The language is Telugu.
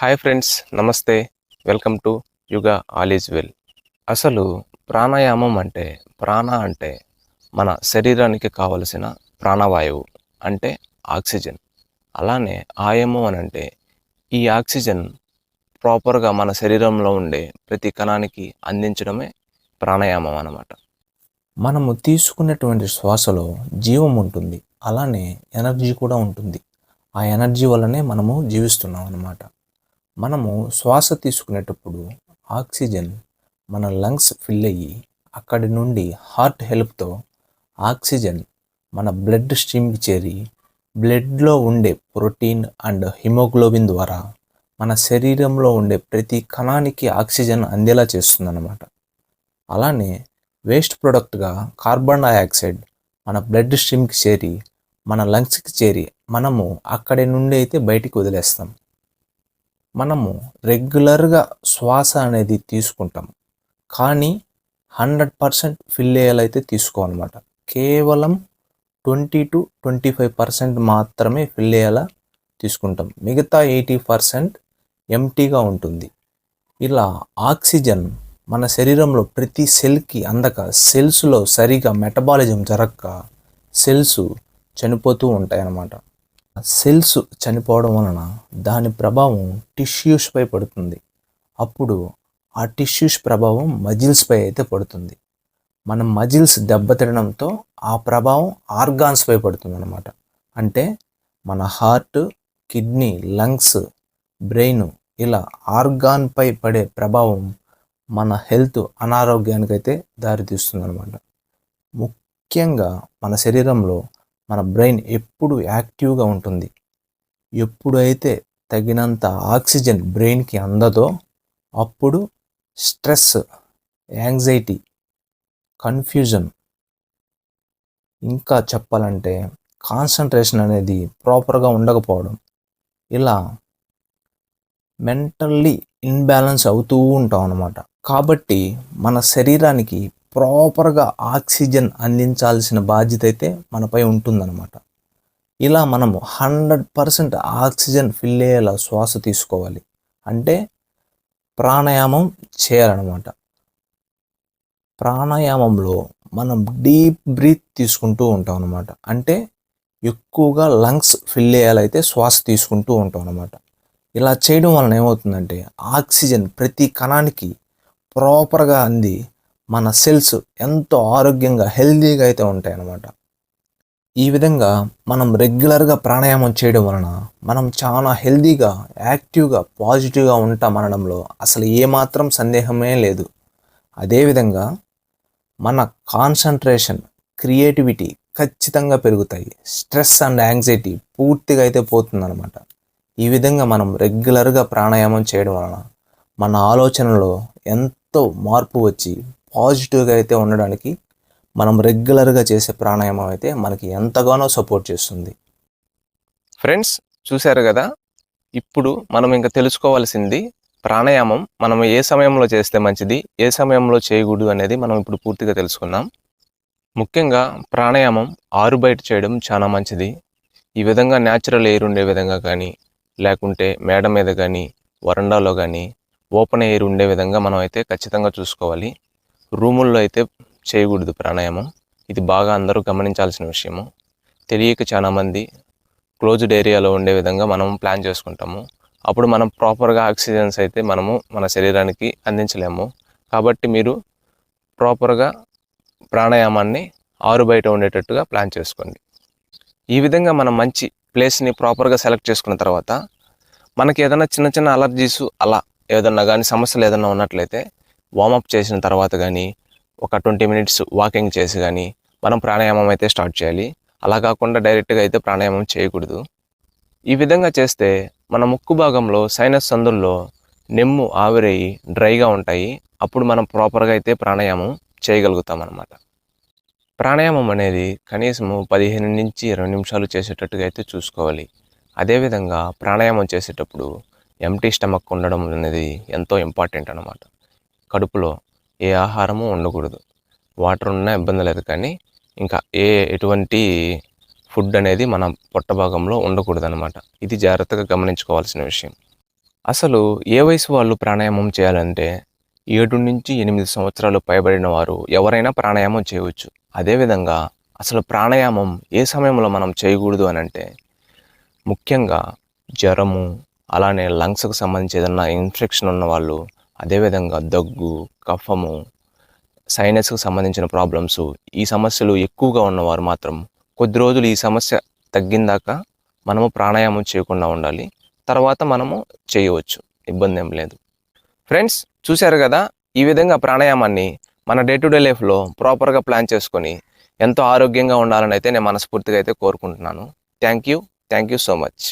హాయ్ ఫ్రెండ్స్, నమస్తే. Welcome to యుగా all is well. అసలు ప్రాణాయామం అంటే అంటే మన శరీరానికి కావలసిన ప్రాణవాయువు అంటే ఆక్సిజన్. అలానే ఆయమం అని అంటే ఈ ఆక్సిజన్ ప్రాపర్గా మన శరీరంలో ఉండే ప్రతి కణానికి అందించడమే ప్రాణాయామం అన్నమాట. మనము తీసుకున్నటువంటి శ్వాసలో జీవం ఉంటుంది, అలానే ఎనర్జీ కూడా ఉంటుంది. ఆ ఎనర్జీ వల్లనే మనము జీవిస్తున్నాం అన్నమాట. మనము శ్వాస తీసుకునేటప్పుడు ఆక్సిజన్ మన లంగ్స్ ఫిల్ అయ్యి అక్కడి నుండి హార్ట్ హెల్ప్తో ఆక్సిజన్ మన బ్లడ్ స్ట్రీమ్కి చేరి బ్లడ్లో ఉండే ప్రోటీన్ అండ్ హిమోగ్లోబిన్ ద్వారా మన శరీరంలో ఉండే ప్రతి కణానికి ఆక్సిజన్ అందేలా చేస్తుందన్నమాట. అలానే వేస్ట్ ప్రొడక్ట్గా కార్బన్ డైఆక్సైడ్ మన బ్లడ్ స్ట్రీమ్కి చేరి మన లంగ్స్కి చేరి మనము అక్కడి నుండి అయితే బయటికి వదిలేస్తాం. మనము రెగ్యులర్గా శ్వాస అనేది తీసుకుంటాం, కానీ 100% ఫిల్ అయ్యేలైతే తీసుకోవాలన్నమాట. కేవలం 20-25% మాత్రమే ఫిల్ అయ్యేలా తీసుకుంటాం. మిగతా 80% ఎంటీగా ఉంటుంది. ఇలా ఆక్సిజన్ మన శరీరంలో ప్రతి సెల్కి అందక సెల్స్లో సరిగా మెటబాలిజం జరగక సెల్స్ చనిపోతూ ఉంటాయి అన్నమాట. సెల్స్ చనిపోవడం వలన దాని ప్రభావం టిష్యూస్పై పడుతుంది. అప్పుడు ఆ టిష్యూస్ ప్రభావం మజిల్స్పై అయితే పడుతుంది. మన మజిల్స్ దెబ్బతినడంతో ఆ ప్రభావం ఆర్గాన్స్పై పడుతుంది అన్నమాట. అంటే మన హార్ట్, కిడ్నీ, లంగ్స్, బ్రెయిన్ ఇలా ఆర్గాన్పై పడే ప్రభావం మన హెల్త్ అనారోగ్యానికైతే దారితీస్తుంది అనమాట. ముఖ్యంగా మన శరీరంలో మన బ్రెయిన్ ఎప్పుడు యాక్టివ్గా ఉంటుంది. ఎప్పుడైతే తగినంత ఆక్సిజన్ బ్రెయిన్కి అందదో అప్పుడు స్ట్రెస్, యాంగ్జైటీ, కన్ఫ్యూజన్, ఇంకా చెప్పాలంటే కాన్సన్ట్రేషన్ అనేది ప్రాపర్గా ఉండకపోవడం, ఇలా మెంటల్లీ ఇన్బ్యాలెన్స్ అవుతూ ఉంటాం అన్నమాట. కాబట్టి మన శరీరానికి ప్రాపర్గా ఆక్సిజన్ అందించాల్సిన బాధ్యత అయితే మనపై ఉంటుందన్నమాట. ఇలా మనము 100% ఆక్సిజన్ ఫిల్ అయ్యేలా శ్వాస తీసుకోవాలి. అంటే ప్రాణాయామం చేయాలన్నమాట. ప్రాణాయామంలో మనం డీప్ బ్రీత్ తీసుకుంటూ ఉంటాం అన్నమాట. అంటే ఎక్కువగా లంగ్స్ ఫిల్ అయ్యేలైతే శ్వాస తీసుకుంటూ ఉంటాం అన్నమాట. ఇలా చేయడం వలన ఏమవుతుందంటే ఆక్సిజన్ ప్రతి కణానికి ప్రాపర్గా అంది మన సెల్స్ ఎంతో ఆరోగ్యంగా హెల్తీగా అయితే ఉంటాయి అన్నమాట. ఈ విధంగా మనం రెగ్యులర్గా ప్రాణాయామం చేయడం వలన మనం చాలా హెల్తీగా, యాక్టివ్గా, పాజిటివ్గా ఉంటాం అనడంలో అసలు ఏమాత్రం సందేహమే లేదు. అదేవిధంగా మన కాన్సన్ట్రేషన్, క్రియేటివిటీ ఖచ్చితంగా పెరుగుతాయి. స్ట్రెస్ అండ్ యాంగ్జైటీ పూర్తిగా అయితే పోతుందన్నమాట. ఈ విధంగా మనం రెగ్యులర్గా ప్రాణాయామం చేయడం వలన మన ఆలోచనలో ఎంతో మార్పు వచ్చి పాజిటివ్గా అయితే ఉండడానికి మనం రెగ్యులర్గా చేసే ప్రాణాయామం అయితే మనకి ఎంతగానో సపోర్ట్ చేస్తుంది. ఫ్రెండ్స్, చూశారు కదా. ఇప్పుడు మనం ఇంకా తెలుసుకోవాల్సింది ప్రాణాయామం మనం ఏ సమయంలో చేస్తే మంచిది, ఏ సమయంలో చేయకూడదు అనేది మనం ఇప్పుడు పూర్తిగా తెలుసుకుందాం. ముఖ్యంగా ప్రాణాయామం ఆరు బయట చేయడం చాలా మంచిది. ఈ విధంగా న్యాచురల్ ఎయిర్ ఉండే విధంగా కానీ, లేకుంటే మేడ మీద కానీ, వరండాలో కానీ ఓపెన్ ఎయిర్ ఉండే విధంగా మనం అయితే ఖచ్చితంగా చూసుకోవాలి. రూముల్లో అయితే చేయకూడదు ప్రాణాయామం. ఇది బాగా అందరూ గమనించాల్సిన విషయము. తెలియక చాలామంది క్లోజ్డ్ ఏరియాలో ఉండే విధంగా మనం ప్లాన్ చేసుకుంటాము. అప్పుడు మనం ప్రాపర్గా ఆక్సిజన్స్ అయితే మనము మన శరీరానికి అందించలేము. కాబట్టి మీరు ప్రాపర్గా ప్రాణాయామాన్ని ఆరు బయట ఉండేటట్టుగా ప్లాన్ చేసుకోండి. ఈ విధంగా మనం మంచి ప్లేస్ని ప్రాపర్గా సెలెక్ట్ చేసుకున్న తర్వాత మనకి ఏదైనా చిన్న చిన్న అలర్జీస్ అలా ఏదన్నా కానీ సమస్యలు ఏదైనా ఉన్నట్లయితే వార్మప్ చేసిన తర్వాత కానీ ఒక 20 minutes వాకింగ్ చేసి కానీ మనం ప్రాణాయామం అయితే స్టార్ట్ చేయాలి. అలా కాకుండా డైరెక్ట్గా అయితే ప్రాణాయామం చేయకూడదు. ఈ విధంగా చేస్తే మన ముక్కు భాగంలో సైనస్ సందుల్లో నెమ్ము ఆవిరయ్యి డ్రైగా ఉంటాయి. అప్పుడు మనం ప్రాపర్గా అయితే ప్రాణాయామం చేయగలుగుతాం అన్నమాట. ప్రాణాయామం అనేది కనీసము 15 నుంచి 20 నిమిషాలు చేసేటట్టుగా అయితే చూసుకోవాలి. అదేవిధంగా ప్రాణాయామం చేసేటప్పుడు ఎంటీ స్టమక్ ఉండడం అనేది ఎంతో ఇంపార్టెంట్ అన్నమాట. కడుపులో ఏ ఆహారము ఉండకూడదు. వాటర్ ఉన్నా ఇబ్బంది లేదు, కానీ ఇంకా ఎటువంటి ఫుడ్ అనేది మన పొట్ట భాగంలో ఉండకూడదు అన్నమాట. ఇది జాగ్రత్తగా గమనించుకోవాల్సిన విషయం. అసలు ఏ వయసు వాళ్ళు ప్రాణాయామం చేయాలంటే 7 నుంచి 8 సంవత్సరాలు పైబడిన వారు ఎవరైనా ప్రాణాయామం చేయవచ్చు. అదేవిధంగా అసలు ప్రాణాయామం ఏ సమయంలో మనం చేయకూడదు అని అంటే ముఖ్యంగా జ్వరము, అలానే లంగ్స్కి సంబంధించి ఏదన్నా ఇన్ఫెక్షన్ ఉన్నవాళ్ళు, అదేవిధంగా దగ్గు, కఫము, సైనస్కి సంబంధించిన ప్రాబ్లమ్స్, ఈ సమస్యలు ఎక్కువగా ఉన్నవారు మాత్రం కొద్ది రోజులు ఈ సమస్య తగ్గిందాకా మనము ప్రాణాయామం చేయకుండా ఉండాలి. తర్వాత మనము చేయవచ్చు, ఇబ్బంది ఏం లేదు. ఫ్రెండ్స్ చూశారు కదా, ఈ విధంగా ప్రాణాయామాన్ని మన డే టు డే లైఫ్లో ప్రాపర్గా ప్లాన్ చేసుకొని ఎంతో ఆరోగ్యంగా ఉండాలని అయితే నేను మనస్ఫూర్తిగా అయితే కోరుకుంటున్నాను. Thank you so much.